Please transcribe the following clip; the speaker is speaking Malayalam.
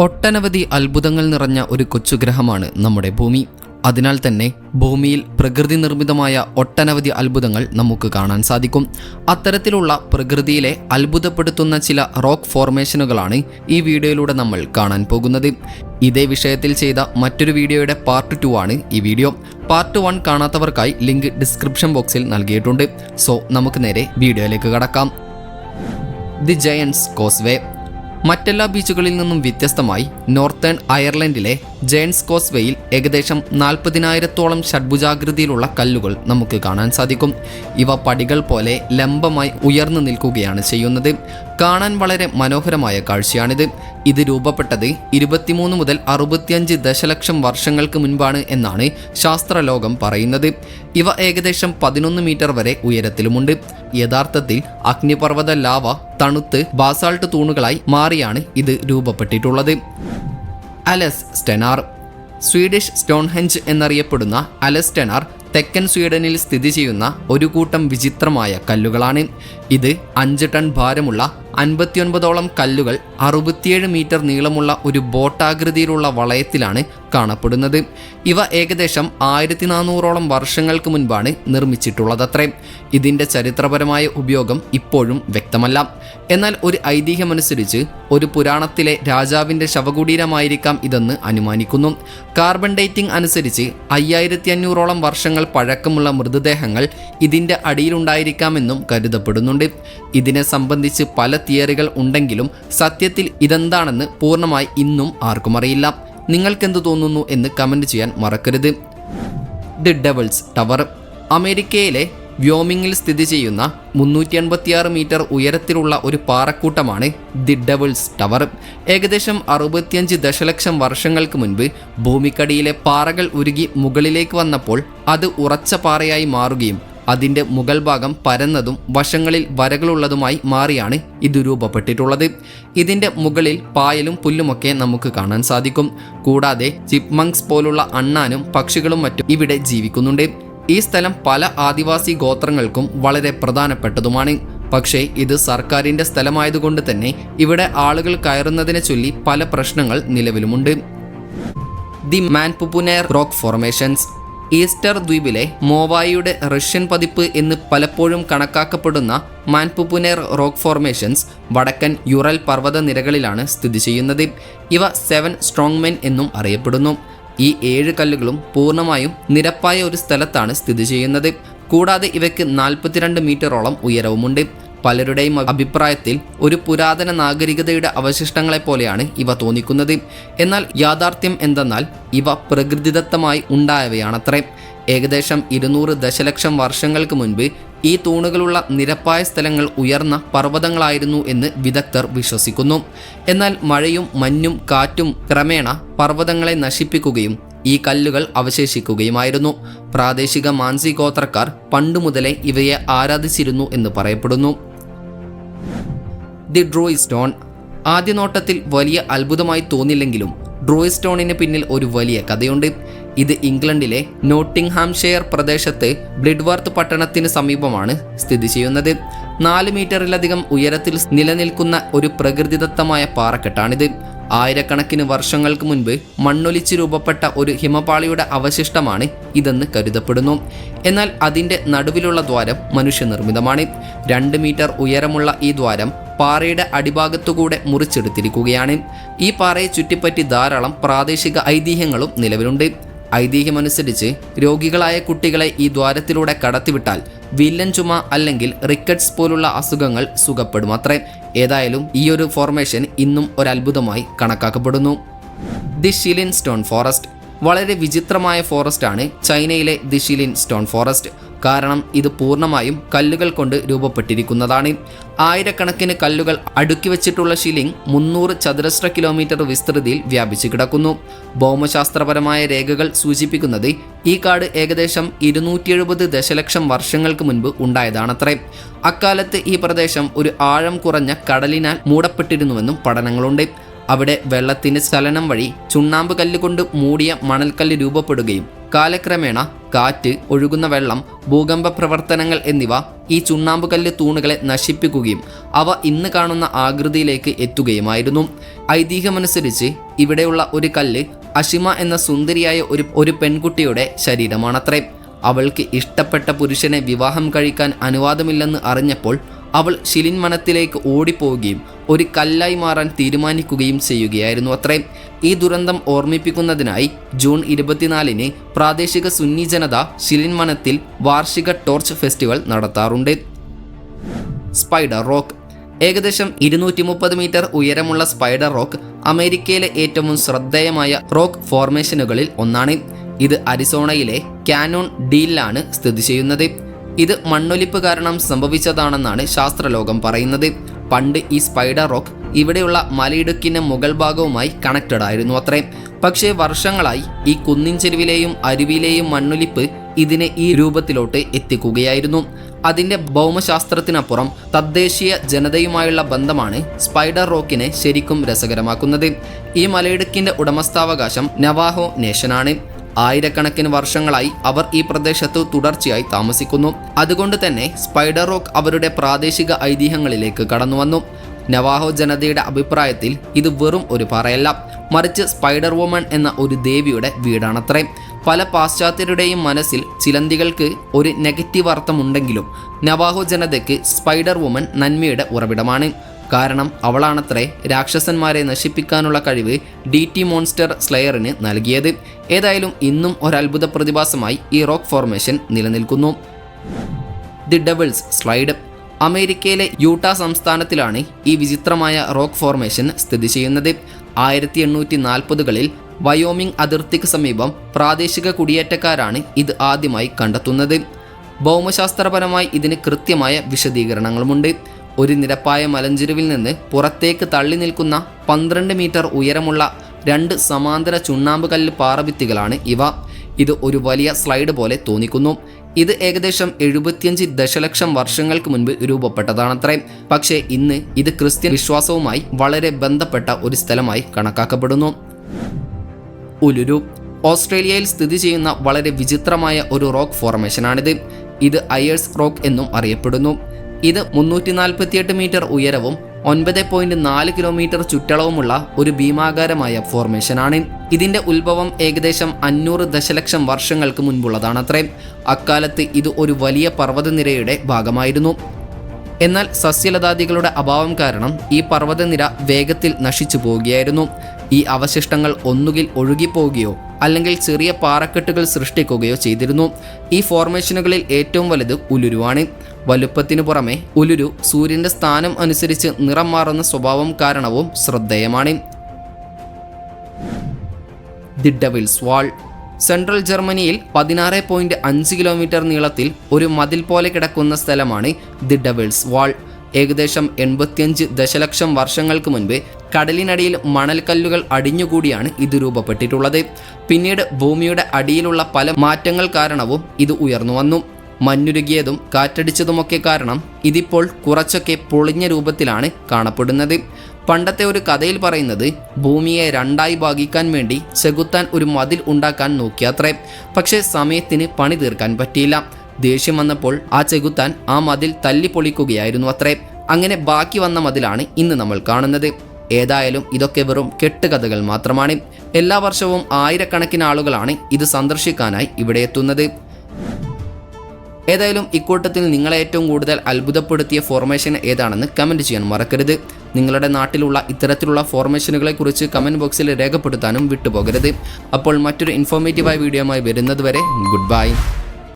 ഒട്ടനവധി അത്ഭുതങ്ങൾ നിറഞ്ഞ ഒരു കൊച്ചുഗ്രഹമാണ് നമ്മുടെ ഭൂമി. അതിനാൽ തന്നെ ഭൂമിയിൽ പ്രകൃതി നിർമ്മിതമായ ഒട്ടനവധി അത്ഭുതങ്ങൾ നമുക്ക് കാണാൻ സാധിക്കും. അത്തരത്തിലുള്ള പ്രകൃതിയിലെ അത്ഭുതപ്പെടുത്തുന്ന ചില റോക്ക് ഫോർമേഷനുകളാണ് ഈ വീഡിയോയിലൂടെ നമ്മൾ കാണാൻ പോകുന്നത്. ഇതേ വിഷയത്തിൽ ചെയ്ത മറ്റൊരു വീഡിയോയുടെ പാർട്ട് 2 ആണ് ഈ വീഡിയോ. പാർട്ട് 1 കാണാത്തവർക്കായി ലിങ്ക് ഡിസ്ക്രിപ്ഷൻ ബോക്സിൽ നൽകിയിട്ടുണ്ട്. സോ നമുക്ക് നേരെ വീഡിയോയിലേക്ക് കടക്കാം. The giants causeway. മറ്റെല്ലാ ബീച്ചുകളിൽ നിന്നും വ്യത്യസ്തമായി നോർത്തേൺ അയർലൻഡിലെ ജയൻസ് കോസ്വേയിൽ ഏകദേശം 40,000-ഓളം ഷഡ്ഭുജാകൃതിയിലുള്ള കല്ലുകൾ നമുക്ക് കാണാൻ സാധിക്കും. ഇവ പടികൾ പോലെ ലംബമായി ഉയർന്നു നിൽക്കുകയാണ് ചെയ്യുന്നത്. കാണാൻ വളരെ മനോഹരമായ കാഴ്ചയാണിത്. ഇത് രൂപപ്പെട്ടത് 23 മുതൽ 65 ദശലക്ഷം വർഷങ്ങൾക്ക് മുൻപാണ് എന്നാണ് ശാസ്ത്രലോകം പറയുന്നത്. ഇവ ഏകദേശം 11 മീറ്റർ വരെ ഉയരത്തിലുമുണ്ട്. യഥാർത്ഥത്തിൽ അഗ്നിപർവ്വത ലാവ തണുത്ത് ബാസാൾട്ട് തൂണുകളായി മാറിയാണ് ഇത് രൂപപ്പെട്ടിട്ടുള്ളത്. അലസ് സ്റ്റെനാർ. സ്വീഡിഷ് സ്റ്റോൺഹെഞ്ച് എന്നറിയപ്പെടുന്ന അലസ് സ്റ്റെനാർ തെക്കൻ സ്വീഡനിൽ സ്ഥിതി ചെയ്യുന്ന ഒരു കൂട്ടം വിചിത്രമായ കല്ലുകളാണ്. ഇത് 5 ടൺ ഭാരമുള്ള 59ഓളം കല്ലുകൾ 67 മീറ്റർ നീളമുള്ള ഒരു ബോട്ടാകൃതിയിലുള്ള വളയത്തിലാണ് കാണപ്പെടുന്നത്. ഇവ ഏകദേശം 1400ഓളം വർഷങ്ങൾക്ക് മുൻപാണ് നിർമ്മിച്ചിട്ടുള്ളതത്രേ. ഇതിൻ്റെ ചരിത്രപരമായ ഉപയോഗം ഇപ്പോഴും വ്യക്തമല്ല. എന്നാൽ ഒരു ഐതിഹ്യമനുസരിച്ച് ഒരു പുരാണത്തിലെ രാജാവിൻ്റെ ശവകുടീരമായിരിക്കാം ഇതെന്ന് അനുമാനിക്കുന്നു. കാർബൺ ഡേറ്റിംഗ് അനുസരിച്ച് 5500ഓളം വർഷങ്ങൾ പഴക്കമുള്ള മൃതദേഹങ്ങൾ ഇതിൻ്റെ അടിയിലുണ്ടായിരിക്കാമെന്നും കരുതപ്പെടുന്നുണ്ട്. ഇതിനെ സംബന്ധിച്ച് പല തിയറികൾ ഉണ്ടെങ്കിലും സത്യത്തിൽ ഇതെന്താണെന്ന് പൂർണ്ണമായി ഇന്നും ആർക്കും അറിയില്ല. നിങ്ങൾക്കെന്ത് തോന്നുന്നു എന്ന് കമൻറ്റ് ചെയ്യാൻ മറക്കരുത്. The devil's tower. അമേരിക്കയിലെ വ്യോമിങ്ങിൽ സ്ഥിതി ചെയ്യുന്ന 386 മീറ്റർ ഉയരത്തിലുള്ള ഒരു പാറക്കൂട്ടമാണ് ദി ഡെവിൾസ് ടവർ. ഏകദേശം 65 ദശലക്ഷം വർഷങ്ങൾക്ക് മുൻപ് ഭൂമിക്കടിയിലെ പാറകൾ ഉരുകി മുകളിലേക്ക് വന്നപ്പോൾ അത് ഉറച്ച പാറയായി മാറുകയും അതിൻ്റെ മുകൾ ഭാഗം പരന്നതും വശങ്ങളിൽ വരകളുള്ളതുമായി മാറിയാണ് ഇത് രൂപപ്പെട്ടിട്ടുള്ളത്. ഇതിൻ്റെ മുകളിൽ പായലും പുല്ലുമൊക്കെ നമുക്ക് കാണാൻ സാധിക്കും. കൂടാതെ ചിപ്മങ്സ് പോലുള്ള അണ്ണാനും പക്ഷികളും മറ്റും ഇവിടെ ജീവിക്കുന്നുണ്ട്. ഈ സ്ഥലം പല ആദിവാസി ഗോത്രങ്ങൾക്കും വളരെ പ്രധാനപ്പെട്ടതുമാണ്. പക്ഷേ ഇത് സർക്കാരിൻ്റെ സ്ഥലമായതുകൊണ്ട് തന്നെ ഇവിടെ ആളുകൾ കയറുന്നതിനെ ചൊല്ലി പല പ്രശ്നങ്ങൾ നിലവിലുമുണ്ട്. The Manpupuner rock formations. Easter ദ്വീപിലെ മോവായിയുടെ റഷ്യൻ പതിപ്പ് എന്ന് പലപ്പോഴും കണക്കാക്കപ്പെടുന്ന മാൻപുപുനേർ റോക്ക് ഫോർമേഷൻസ് വടക്കൻ യുറൽ പർവ്വത നിരകളിലാണ് സ്ഥിതി ചെയ്യുന്നത്. ഇവ 7 സ്ട്രോങ്മെൻ എന്നും അറിയപ്പെടുന്നു. ഈ 7 കല്ലുകളും പൂർണ്ണമായും നിരപ്പായ ഒരു സ്ഥലത്താണ് സ്ഥിതി ചെയ്യുന്നത്. കൂടാതെ ഇവയ്ക്ക് 42 മീറ്ററോളം ഉയരവുമുണ്ട്. പലരുടെയും അഭിപ്രായത്തിൽ ഒരു പുരാതന നാഗരികതയുടെ അവശിഷ്ടങ്ങളെപ്പോലെയാണ് ഇവ തോന്നിക്കുന്നത്. എന്നാൽ യാഥാർത്ഥ്യം എന്തെന്നാൽ ഇവ പ്രകൃതിദത്തമായി ഉണ്ടായവയാണത്രേ. ഏകദേശം 200 ദശലക്ഷം വർഷങ്ങൾക്ക് മുൻപ് ഈ തൂണുകളുള്ള നിരപ്പായ സ്ഥലങ്ങൾ ഉയർന്ന പർവ്വതങ്ങളായിരുന്നു എന്ന് വിദഗ്ധർ വിശ്വസിക്കുന്നു. എന്നാൽ മഴയും മഞ്ഞും കാറ്റും ക്രമേണ പർവ്വതങ്ങളെ നശിപ്പിക്കുകയും ഈ കല്ലുകൾ അവശേഷിക്കുകയുമായിരുന്നു. പ്രാദേശിക മാൻസി ഗോത്രക്കാർ പണ്ടുമുതലേ ഇവയെ ആരാധിച്ചിരുന്നു എന്ന് പറയപ്പെടുന്നു. The Druid stone. ആദ്യ നോട്ടത്തിൽ വലിയ അത്ഭുതമായി തോന്നില്ലെങ്കിലും ഡ്രൂയി സ്റ്റോണിന് പിന്നിൽ ഒരു വലിയ കഥയുണ്ട്. ഇത് ഇംഗ്ലണ്ടിലെ നോട്ടിംഗ്ഹാംഷെയർ പ്രദേശത്ത് ബ്ലിഡ്വർത്ത് പട്ടണത്തിന് സമീപമാണ് സ്ഥിതി ചെയ്യുന്നത്. 4 മീറ്ററിലധികം ഉയരത്തിൽ നിലനിൽക്കുന്ന ഒരു പ്രകൃതിദത്തമായ പാറക്കെട്ടാണിത്. ആയിരക്കണക്കിന് വർഷങ്ങൾക്ക് മുൻപ് മണ്ണൊലിച്ച് രൂപപ്പെട്ട ഒരു ഹിമപാളിയുടെ അവശിഷ്ടമാണ് ഇതെന്ന് കരുതപ്പെടുന്നു. എന്നാൽ അതിൻ്റെ നടുവിലുള്ള ദ്വാരം മനുഷ്യനിർമ്മിതമാണ്. 2 മീറ്റർ ഉയരമുള്ള ഈ ദ്വാരം പാറയുടെ അടിഭാഗത്തുകൂടെ മുറിച്ചെടുത്തിരിക്കുകയാണ്. ഈ പാറയെ ചുറ്റിപ്പറ്റി ധാരാളം പ്രാദേശിക ഐതിഹ്യങ്ങളും നിലവിലുണ്ട്. ഐതിഹ്യമനുസരിച്ച് രോഗികളായ കുട്ടികളെ ഈ ദ്വാരത്തിലൂടെ കടത്തിവിട്ടാൽ വില്ലൻ ചുമ അല്ലെങ്കിൽ റിക്കറ്റ്സ് പോലുള്ള അസുഖങ്ങൾ സുഖപ്പെടുമത്രേ. ഏതായാലും ഈ ഒരു ഫോർമേഷൻ ഇന്നും ഒരത്ഭുതമായി കണക്കാക്കപ്പെടുന്നു. The ഷിലിൻ stone forest. വളരെ വിചിത്രമായ ഫോറസ്റ്റാണ് ചൈനയിലെ ദി ഷിലിൻ സ്റ്റോൺ ഫോറസ്റ്റ്. കാരണം ഇത് പൂർണ്ണമായും കല്ലുകൾ കൊണ്ട് രൂപപ്പെട്ടിരിക്കുന്നതാണ്. ആയിരക്കണക്കിന് കല്ലുകൾ അടുക്കി വെച്ചിട്ടുള്ള ഷിലിംഗ് 300 ചതുരശ്ര കിലോമീറ്റർ വിസ്തൃതിയിൽ വ്യാപിച്ചു കിടക്കുന്നു. ഭൗമശാസ്ത്രപരമായ രേഖകൾ സൂചിപ്പിക്കുന്നത് ഈ കാട് ഏകദേശം 270 ദശലക്ഷം വർഷങ്ങൾക്ക് മുൻപ് ഉണ്ടായതാണത്രേ. അക്കാലത്ത് ഈ പ്രദേശം ഒരു ആഴം കുറഞ്ഞ കടലിനാൽ മൂടപ്പെട്ടിരുന്നുവെന്നും പഠനങ്ങളുണ്ട്. അവിടെ വെള്ളത്തിന് ചലനം വഴി ചുണ്ണാമ്പ് കല്ലുകൊണ്ട് മൂടിയ മണൽക്കല്ല് രൂപപ്പെടുകയും കാലക്രമേണ കാറ്റ്, ഒഴുകുന്ന വെള്ളം, ഭൂകമ്പ പ്രവർത്തനങ്ങൾ എന്നിവ ഈ ചുണ്ണാമ്പുകല്ല് തൂണുകളെ നശിപ്പിക്കുകയും അവ ഇന്ന് കാണുന്ന ആകൃതിയിലേക്ക് എത്തുകയുമായിരുന്നു. ഐതിഹ്യമനുസരിച്ച് ഇവിടെയുള്ള ഒരു കല്ല് അഷിമ എന്ന സുന്ദരിയായ ഒരു പെൺകുട്ടിയുടെ ശരീരമാണത്രേ. അവൾക്ക് ഇഷ്ടപ്പെട്ട പുരുഷനെ വിവാഹം കഴിക്കാൻ അനുവാദമില്ലെന്ന് അറിഞ്ഞപ്പോൾ അവൾ ശിലിൻമനത്തിലേക്ക് ഓടിപ്പോവുകയും ഒരു കല്ലായി മാറാൻ തീരുമാനിക്കുകയും ചെയ്യുകയായിരുന്നു അത്രേ. ഈ ദുരന്തം ഓർമ്മിപ്പിക്കുന്നതിനായി ജൂൺ 24-ന് പ്രാദേശിക സുന്നി ജനത ശിലിൻമനത്തിൽ വാർഷിക ടോർച്ച് ഫെസ്റ്റിവൽ നടത്താറുണ്ട്. Spider rock. ഏകദേശം 230 മീറ്റർ ഉയരമുള്ള സ്പൈഡർ റോക്ക് അമേരിക്കയിലെ ഏറ്റവും ശ്രദ്ധേയമായ റോക്ക് ഫോർമേഷനുകളിൽ ഒന്നാണ്. ഇത് അരിസോണയിലെ കാനോൺ ഡീലിലാണ് സ്ഥിതി ചെയ്യുന്നത്. ഇത് മണ്ണൊലിപ്പ് കാരണം സംഭവിച്ചതാണെന്നാണ് ശാസ്ത്രലോകം പറയുന്നത്. പണ്ട് ഈ സ്പൈഡർ റോക്ക് ഇവിടെയുള്ള മലയിടുക്കിന്റെ മുകൾ ഭാഗവുമായി കണക്റ്റഡ് ആയിരുന്നു അത്രേ. പക്ഷേ വർഷങ്ങളായി ഈ കുന്നിൻ ചെരുവിലെയും അരുവിയിലെയും മണ്ണൊലിപ്പ് ഇതിനെ ഈ രൂപത്തിലോട്ട് എത്തിക്കുകയായിരുന്നു. അതിന്റെ ഭൗമശാസ്ത്രത്തിനപ്പുറം തദ്ദേശീയ ജനതയുമായുള്ള ബന്ധമാണ് സ്പൈഡർ റോക്കിനെ ശരിക്കും രസകരമാക്കുന്നത്. ഈ മലയിടുക്കിന്റെ ഉടമസ്ഥാവകാശം നവാഹോ നേഷനാണ്. ആയിരക്കണക്കിന് വർഷങ്ങളായി അവർ ഈ പ്രദേശത്ത് തുടർച്ചയായി താമസിക്കുന്നു. അതുകൊണ്ട് തന്നെ സ്പൈഡർ റോക്ക് അവരുടെ പ്രാദേശിക ഐതിഹ്യങ്ങളിലേക്ക് കടന്നുവന്നു. നവാഹോ ജനതയുടെ അഭിപ്രായത്തിൽ ഇത് വെറും ഒരു പാറയല്ല, മറിച്ച് സ്പൈഡർ വുമൺ എന്ന ഒരു ദേവിയുടെ വീടാണത്രേ. പല പാശ്ചാത്യരുടെയും മനസ്സിൽ ചിലന്തികൾക്ക് ഒരു നെഗറ്റീവ് അർത്ഥമുണ്ടെങ്കിലും നവാഹോ ജനതയ്ക്ക് സ്പൈഡർ വുമൺ നന്മയുടെ ഉറവിടമാണ്. കാരണം അവളാണത്രേ രാക്ഷസന്മാരെ നശിപ്പിക്കാനുള്ള കഴിവ് DT മോൺസ്റ്റർ സ്ലെയറിന് നൽകിയത്. ഏതായാലും ഇന്നും ഒരത്ഭുത പ്രതിഭാസമായി ഈ റോക്ക് ഫോർമേഷൻ നിലനിൽക്കുന്നു. The devil's slide. അമേരിക്കയിലെ യൂട്ടാ സംസ്ഥാനത്തിലാണ് ഈ വിചിത്രമായ റോക്ക് ഫോർമേഷൻ സ്ഥിതി ചെയ്യുന്നത്. 1840-കളിൽ വയോമിംഗ് അതിർത്തിക്ക് സമീപം പ്രാദേശിക കുടിയേറ്റക്കാരാണ് ഇത് ആദ്യമായി കണ്ടെത്തുന്നത്. ഭൗമശാസ്ത്രപരമായി ഇതിന് കൃത്യമായ വിശദീകരണങ്ങളുമുണ്ട്. ഒരു നിരപ്പായ മലഞ്ചെരുവിൽ നിന്ന് പുറത്തേക്ക് തള്ളി നിൽക്കുന്ന 12 മീറ്റർ ഉയരമുള്ള 2 സമാന്തര ചുണ്ണാമ്പ് കല്ല് പാറഭിത്തികളാണ് ഇവ. ഇത് ഒരു വലിയ സ്ലൈഡ് പോലെ തോന്നിക്കുന്നു. ഇത് ഏകദേശം 75 ദശലക്ഷം വർഷങ്ങൾക്ക് മുൻപ് രൂപപ്പെട്ടതാണത്രേ. പക്ഷേ ഇന്ന് ഇത് ക്രിസ്ത്യൻ വിശ്വാസവുമായി വളരെ ബന്ധപ്പെട്ട ഒരു സ്ഥലമായി കണക്കാക്കപ്പെടുന്നു. ഉലുരു. ഓസ്ട്രേലിയയിൽ സ്ഥിതി ചെയ്യുന്ന വളരെ വിചിത്രമായ ഒരു റോക്ക് ഫോർമേഷനാണിത്. ഇത് അയേഴ്സ് റോക്ക് എന്നും അറിയപ്പെടുന്നു. ഇത് 348 മീറ്റർ ഉയരവും 9.4 കിലോമീറ്റർ ചുറ്റളവുമുള്ള ഒരു ഭീമാകാരമായ ഫോർമേഷനാണ്. ഇതിന്റെ ഉത്ഭവം ഏകദേശം 500 ദശലക്ഷം വർഷങ്ങൾക്ക് മുൻപുള്ളതാണത്രേ. അക്കാലത്ത് ഇത് ഒരു വലിയ പർവ്വതനിരയുടെ ഭാഗമായിരുന്നു. എന്നാൽ സസ്യലതാദികളുടെ അഭാവം കാരണം ഈ പർവ്വതനിര വേഗത്തിൽ നശിച്ചു പോവുകയായിരുന്നു. ഈ അവശിഷ്ടങ്ങൾ ഒന്നുകിൽ ഒഴുകിപ്പോവുകയോ അല്ലെങ്കിൽ ചെറിയ പാറക്കെട്ടുകൾ സൃഷ്ടിക്കുകയോ ചെയ്തിരുന്നു. ഈ ഫോർമേഷനുകളിൽ ഏറ്റവും വലുത് ഉലുരുവാണ്. വലുപ്പത്തിനു പുറമെ ഉലുരു സൂര്യന്റെ സ്ഥാനം അനുസരിച്ച് നിറം മാറുന്ന സ്വഭാവം കാരണവും ശ്രദ്ധേയമാണ്. The devils wall. സെൻട്രൽ ജർമ്മനിയിൽ 16.5 കിലോമീറ്റർ നീളത്തിൽ ഒരു മതിൽ പോലെ കിടക്കുന്ന സ്ഥലമാണ് ദി ഡെവിൾസ് വാൾ. ഏകദേശം 85 ദശലക്ഷം വർഷങ്ങൾക്ക് മുൻപ് കടലിനടിയിൽ മണൽക്കല്ലുകൾ അടിഞ്ഞുകൂടിയാണ് ഇത് രൂപപ്പെട്ടിട്ടുള്ളത്. പിന്നീട് ഭൂമിയുടെ അടിയിലുള്ള പല മാറ്റങ്ങൾ കാരണവും ഇത് ഉയർന്നു വന്നു. മഞ്ഞുരുകിയതും കാറ്റടിച്ചതുമൊക്കെ കാരണം ഇതിപ്പോൾ കുറച്ചൊക്കെ പൊളിഞ്ഞ രൂപത്തിലാണ് കാണപ്പെടുന്നത്. പണ്ടത്തെ ഒരു കഥയിൽ പറയുന്നത് ഭൂമിയെ 2ആയി ഭാഗിക്കാൻ വേണ്ടി ചെകുത്താൻ ഒരു മതിൽ ഉണ്ടാക്കാൻ നോക്കിയത്രേ. പക്ഷേ സമയത്തിന് പണി തീർക്കാൻ പറ്റിയില്ല. ദേഷ്യം വന്നപ്പോൾ ആ ചെകുത്താൻ ആ മതിൽ തല്ലിപ്പൊളിക്കുകയായിരുന്നു അത്രേ. അങ്ങനെ ബാക്കി വന്ന മതിലാണ് ഇന്ന് നമ്മൾ കാണുന്നത്. ഏതായാലും ഇതൊക്കെ വെറും കെട്ടുകഥകൾ മാത്രമാണ്. എല്ലാ വർഷവും ആയിരക്കണക്കിന് ആളുകളാണ് ഇത് സന്ദർശിക്കാനായി ഇവിടെ എത്തുന്നത്. ഏതായാലും ഇക്കൂട്ടത്തിൽ നിങ്ങളെ ഏറ്റവും കൂടുതൽ അത്ഭുതപ്പെടുത്തിയ ഫോർമേഷൻ ഏതാണെന്ന് കമൻറ്റ് ചെയ്യാൻ മറക്കരുത്. നിങ്ങളുടെ നാട്ടിലുള്ള ഇത്തരത്തിലുള്ള ഫോർമേഷനുകളെക്കുറിച്ച് കമൻറ്റ് ബോക്സിൽ രേഖപ്പെടുത്താനും വിട്ടുപോകരുത്. അപ്പോൾ മറ്റൊരു ഇൻഫോർമേറ്റീവായ വീഡിയോയുമായി വരുന്നതുവരെ ഗുഡ് ബൈ.